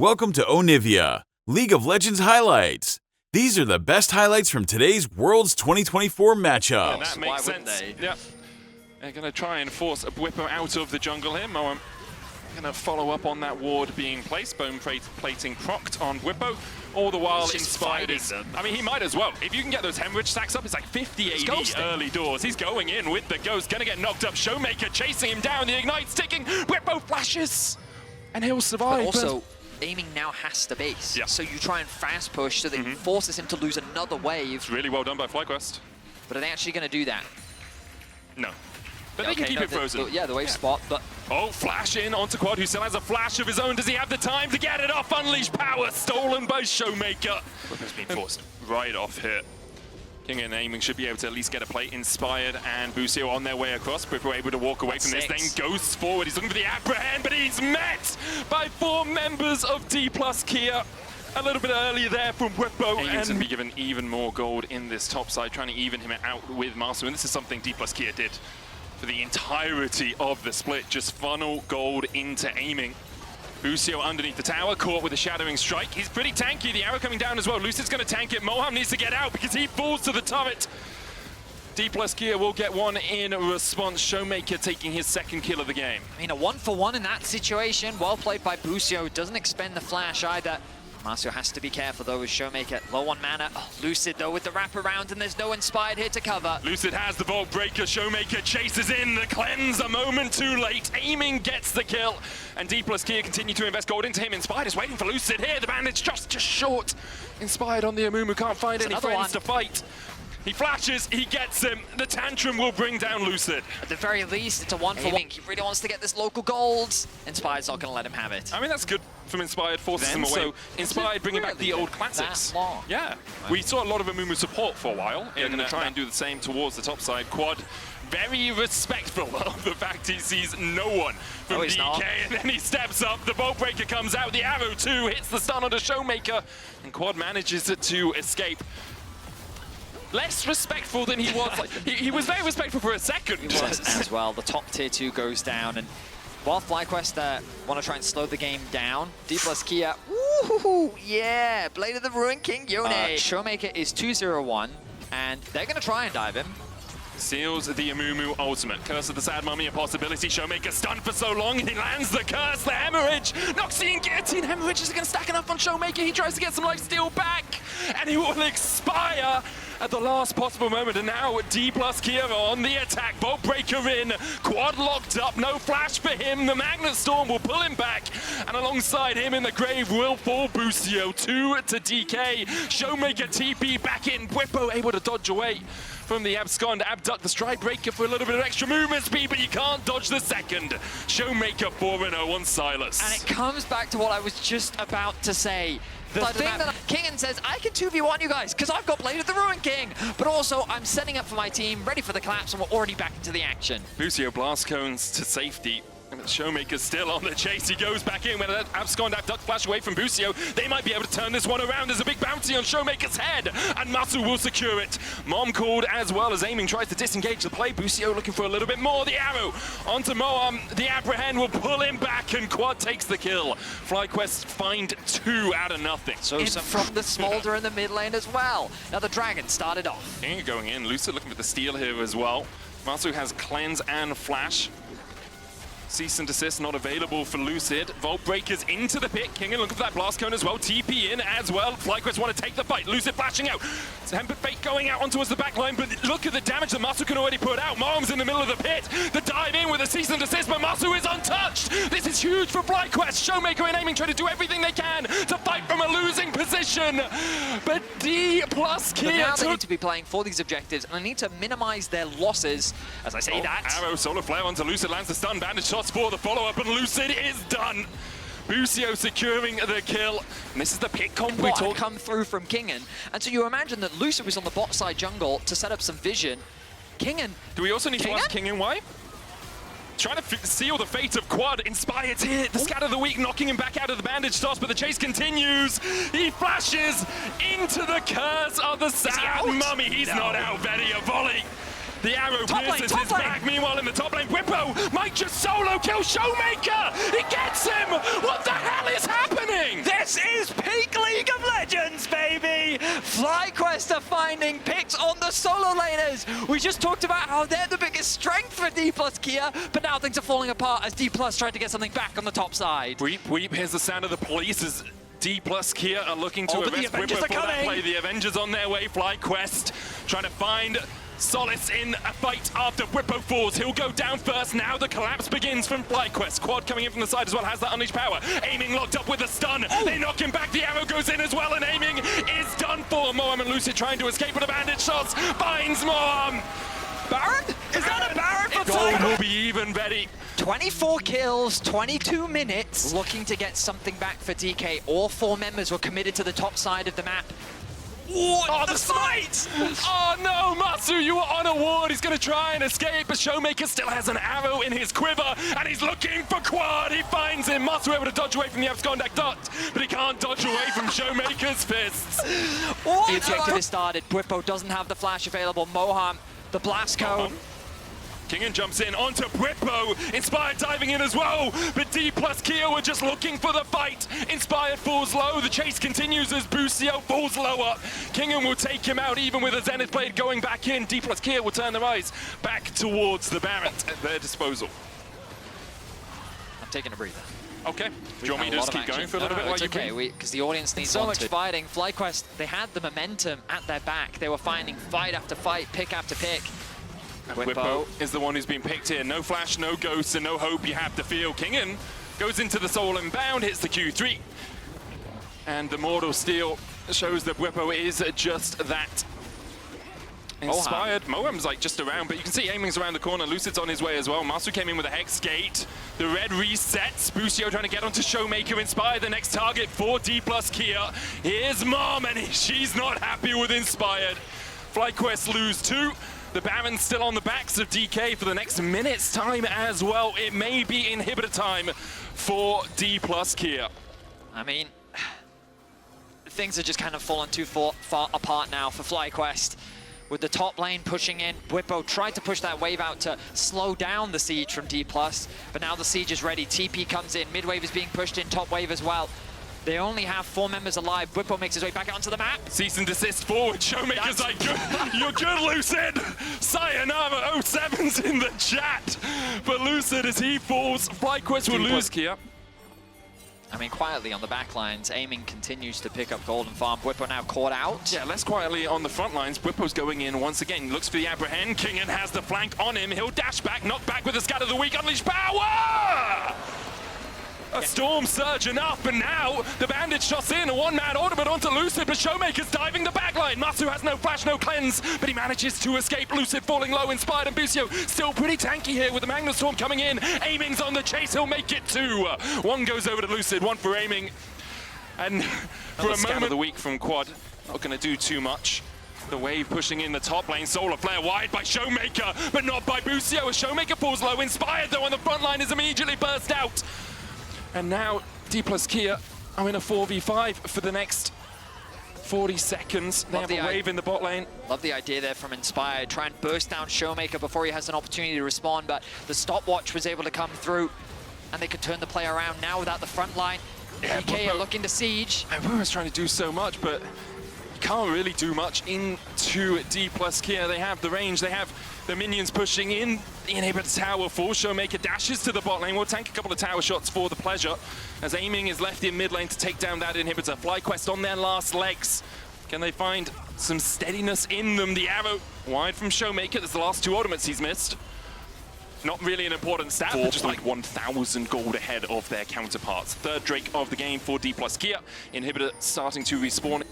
Welcome to Onivia, League of Legends highlights. These are the best highlights from today's Worlds 2024 matchups. Yeah, that makes sense. Yep. They're going to try and force a Whippo out of the jungle here. Moam going to follow up on that ward being placed. Bone plating procced on Whippo. All the while Inspired is... I mean, he might as well. If you can get those hemorrhage stacks up, it's like 50 AD early doors. He's going in with the ghost. Going to get knocked up. Showmaker chasing him down. The Ignite's ticking. Whippo flashes. And he'll survive. But also, aiming now has to base. Yeah. So you try and fast push so that it forces him to lose another wave. It's really well done by FlyQuest. But are they actually going to do that? No. But they can keep it frozen. The wave spot, but... Oh, flash in onto Quad, who still has a flash of his own. Does he have the time to get it off? Unleash power, stolen by Showmaker. Whippo's been forced right off here. King and Aiming should be able to at least get a play. Inspired and Busio on their way across. Whippo able to walk away from this. Then ghosts forward. He's looking for the apprehend, but he's met by 4 members of Dplus Kia. A little bit earlier there from Whippo. Aiming's going to be given even more gold in this top side, trying to even him out with Masu. And this is something Dplus Kia did for the entirety of the split. Just funnel gold into Aiming. Busio underneath the tower, caught with a shadowing strike. He's pretty tanky, the arrow coming down as well. Lucid's going to tank it. Moham needs to get out because he falls to the turret. Dplus Kia will get one in response. Showmaker taking his second kill of the game. I mean, a 1-for-1 in that situation. Well played by Busio. Doesn't expend the flash either. Marcio has to be careful though with Showmaker. Low on mana. Oh, Lucid though with the wraparound, and there's no Inspired here to cover. Lucid has the Vault Breaker. Showmaker chases in. The cleanse a moment too late. Aiming gets the kill. And Dplus Kia continue to invest gold into him. Inspired is waiting for Lucid here. The bandage just short. Inspired on the Amumu. Can't find any friends to fight. He flashes, he gets him. The tantrum will bring down Lucid. At the very least, it's a 1-for-1. He really wants to get this local gold. Inspired's not going to let him have it. I mean, that's good from Inspired, forces him away. So Inspired bringing back the old classics. Yeah, we saw a lot of Amumu support for a while. They're going to try and do the same towards the top side. Quad, very respectful of the fact he sees no one from DK, and then he steps up. The Bolt Breaker comes out, the arrow too hits the stun on the Showmaker, and Quad manages to escape. Less respectful than he was. Like, he was very respectful for a second. He was as well. The top tier 2 goes down, and while FlyQuest want to try and slow the game down, Dplus Kia, woohoo, yeah, Blade of the Ruined King, Yone. Showmaker is 2-0-1, and they're going to try and dive him. Seals the Amumu ultimate. Curse of the Sad Mummy, a possibility. Showmaker stunned for so long, he lands the curse, the hemorrhage. Noxian Guillotine, hemorrhage is again stacking up on Showmaker. He tries to get some lifesteal back, and he will expire at the last possible moment. And now Dplus Kia on the attack. Bolt Breaker in, Quad locked up, no flash for him. The Magnet Storm will pull him back, and alongside him in the grave will fall Busio. 2 to DK. Showmaker TP back in. Whippo able to dodge away from the abscond, abduct the Stride Breaker for a little bit of extra movement speed, but you can't dodge the second. Showmaker 4-0 on Silas. And it comes back to what I was just about to say. The thing that Kingen says, I can 2v1 you guys, because I've got Blade of the Ruined King, but also I'm setting up for my team, ready for the collapse, and we're already back into the action. Busio blast cones to safety. And Showmaker's still on the chase. He goes back in when that abscond abduct flash away from Busio. They might be able to turn this one around. There's a big bounty on Showmaker's head, and Masu will secure it. Mom called as well as Aiming tries to disengage the play. Busio looking for a little bit more. The arrow onto Moam. The apprehend will pull him back, and Quad takes the kill. FlyQuest find 2 out of nothing. So from the Smolder in the mid lane as well. Now the Dragon started off. King going in. Lucid looking for the steal here as well. Masu has cleanse and flash. Cease and desist not available for Lucid. Vault Breakers into the pit. King looking for that blast cone as well. TP in as well. FlyQuest want to take the fight. Lucid flashing out. Tempered Fate going out onto the back line, but look at the damage that Masu can already put out. Mom's in the middle of the pit. The dive in with a cease and desist, but Masu is untouched. This is huge for FlyQuest. Showmaker and Aiming trying to do everything they can to fight from a losing position. But Dplus Kia now they need to be playing for these objectives, and they need to minimize their losses. As I say that. Arrow, solar flare onto Lucid, lands the stun, bandage shots for the follow-up, and Lucid is done. Busio securing the kill. And this is the pit comp we talked. Come through from Kingen, and so you imagine that Lucid was on the bot side jungle to set up some vision. Kingen. Do we also need to ask Kingen why? Trying to seal the fate of Quad. Inspired here. The scatter of the weak, knocking him back out of the bandage toss, but the chase continues. He flashes into the curse of the Sad Mummy. He's not out. Betty a volley. The arrow Top lane, pierces top his lane. back. Meanwhile, in the top lane, Whippo might just solo kill Showmaker. He gets him. What the hell is happening? This is peak League of Legends, baby! FlyQuest are finding picks on the solo laners. We just talked about how they're the biggest strength for Dplus Kia, but now things are falling apart as Dplus tried to get something back on the top side. Weep, weep. Here's the sound of the police as Dplus Kia are looking to but the arrest Avengers Whippo are for that coming. play. The Avengers on their way. FlyQuest trying to find solace in a fight after Whippo falls. He'll go down first. Now the collapse begins from FlyQuest. Quad coming in from the side as well, has that unleashed power. Aiming locked up with a stun. They knock him back. The arrow goes in as well, and aiming is done for. Moam and Lucid trying to escape with the bandit shots. Finds Moam. Baron? Is that a Baron for Gold FlyQuest? will be even, Betty. 24 kills, 22 minutes. Looking to get something back for DK. All 4 members were committed to the top side of the map. Oh, the smite! Oh no, Matsu, you were on a ward. He's going to try and escape, but Showmaker still has an arrow in his quiver, and he's looking for Quad. He finds him. Matsu able to dodge away from the abscondact dot, but he can't dodge away from Showmaker's fists. The objective is started. Whippo doesn't have the flash available. Moham, the blast cone. Kingen jumps in onto Whippo. Inspired diving in as well, but Dplus Kia were just looking for the fight. Inspired falls low. The chase continues as Busio falls lower. Kingen will take him out even with a Zenith Blade going back in. Dplus Kia will turn their eyes back towards the Baron at their disposal. I'm taking a breather. Okay. Do you want me to just keep going for a little bit while it's you okay, breathe? because the audience needs so much fighting. FlyQuest, they had the momentum at their back. They were finding fight after fight, pick after pick. Whippo is the one who's been picked here. No flash, no ghosts, and no hope you have to feel. Kingen goes into the soul and bound, hits the Q3. And the Mortal Steel shows that Whippo is just that. Inspired. Moham's like just around, but you can see aiming's around the corner. Lucid's on his way as well. Masu came in with a Hex Gate. The red resets. Busio trying to get onto Showmaker. Inspired, the next target for Dplus Kia. Here's Mom, and she's not happy with Inspired. FlyQuest lose 2. The Baron's still on the backs of DK for the next minute's time as well. It may be inhibitor time for Dplus Kia. I mean, things are just kind of fallen too far apart now for FlyQuest. With the top lane pushing in, Whippo tried to push that wave out to slow down the siege from Dplus, but now the siege is ready. TP comes in, mid wave is being pushed in, top wave as well. They only have 4 members alive. Whippo makes his way back onto the map. Cease and desist forward. Showmaker's like, good. You're good, Lucid. Sayonara 07's in the chat. But Lucid, as he falls, FlyQuest will lose. Kia. I mean, quietly on the back lines, aiming continues to pick up Golden Farm. Whippo now caught out. Yeah, less quietly on the front lines. Whippo's going in once again. Looks for the apprehend. Kingen has the flank on him. He'll dash back, knock back with the scatter of the weak. Unleash power! A storm surge enough, and now the bandit shots in. A one-man ultimate onto Lucid, but Showmaker's diving the backline. Masu has no flash, no cleanse, but he manages to escape. Lucid falling low, Inspired and Busio still pretty tanky here with the Magna Storm coming in. Aiming's on the chase, he'll make it 2. One goes over to Lucid, one for aiming. And for a moment of the week from Quad, not going to do too much. The wave pushing in the top lane. Solar Flare wide by Showmaker, but not by Busio as Showmaker falls low. Inspired though on the front line is immediately burst out. And now Dplus Kia are in a 4v5 for the next 40 seconds. They have a wave in the bot lane. Love the idea there from Inspired. Try and burst down Showmaker before he has an opportunity to respond, but the stopwatch was able to come through and they could turn the play around now without the front line. Yeah, DK are looking to siege. And Whippo's trying to do so much, but you can't really do much into Dplus Kia. They have the range, they have the minions pushing in. The inhibitor tower falls. Showmaker dashes to the bot lane. We'll tank a couple of tower shots for the pleasure, as aiming is left in mid lane to take down that inhibitor. FlyQuest on their last legs. Can they find some steadiness in them? The arrow wide from Showmaker. There's the last 2 ultimates he's missed. Not really an important stat, but just like 1,000 gold ahead of their counterparts. Third Drake of the game for Dplus Kia. Inhibitor starting to respawn.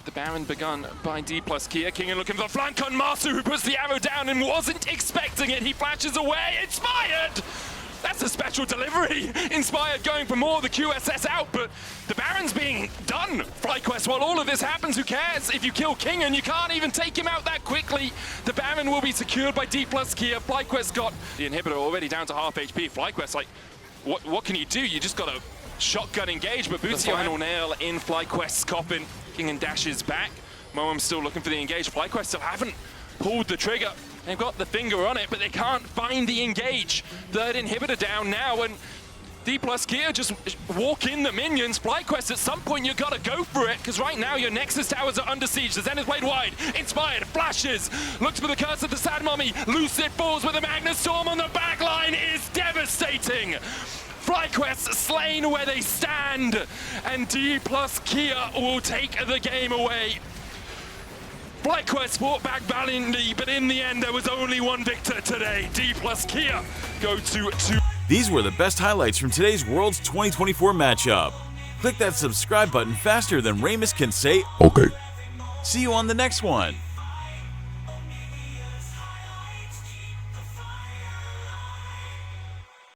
The Baron begun by Dplus Kia. Kingen looking for the flank on Masu, who puts the arrow down and wasn't expecting it. He flashes away. Inspired! That's a special delivery. Inspired going for more, the QSS out, but the Baron's being done. FlyQuest, while all of this happens, who cares? If you kill Kingen, you can't even take him out that quickly. The Baron will be secured by Dplus Kia. FlyQuest got the inhibitor already down to half HP. FlyQuest, like, what can you do? You just got to shotgun engage, but Busio final nail in FlyQuest's coffin. Kingen dashes back. Moam's still looking for the engage. FlyQuest still haven't pulled the trigger. They've got the finger on it, but they can't find the engage. Third inhibitor down now, and Dplus Kia just walk in the minions. FlyQuest, at some point you gotta go for it, because right now your Nexus towers are under siege. The Zen is played wide, inspired, flashes, looks for the curse of the Sad Mummy. Lucid falls with a Magnus Storm on the back line is devastating. FlyQuest slain where they stand, and Dplus Kia will take the game away. FlyQuest fought back valiantly, but in the end there was only one victor today. Dplus Kia go to 2. These were the best highlights from today's Worlds 2024 matchup. Click that subscribe button faster than Ramus can say, Okay. see you on the next one.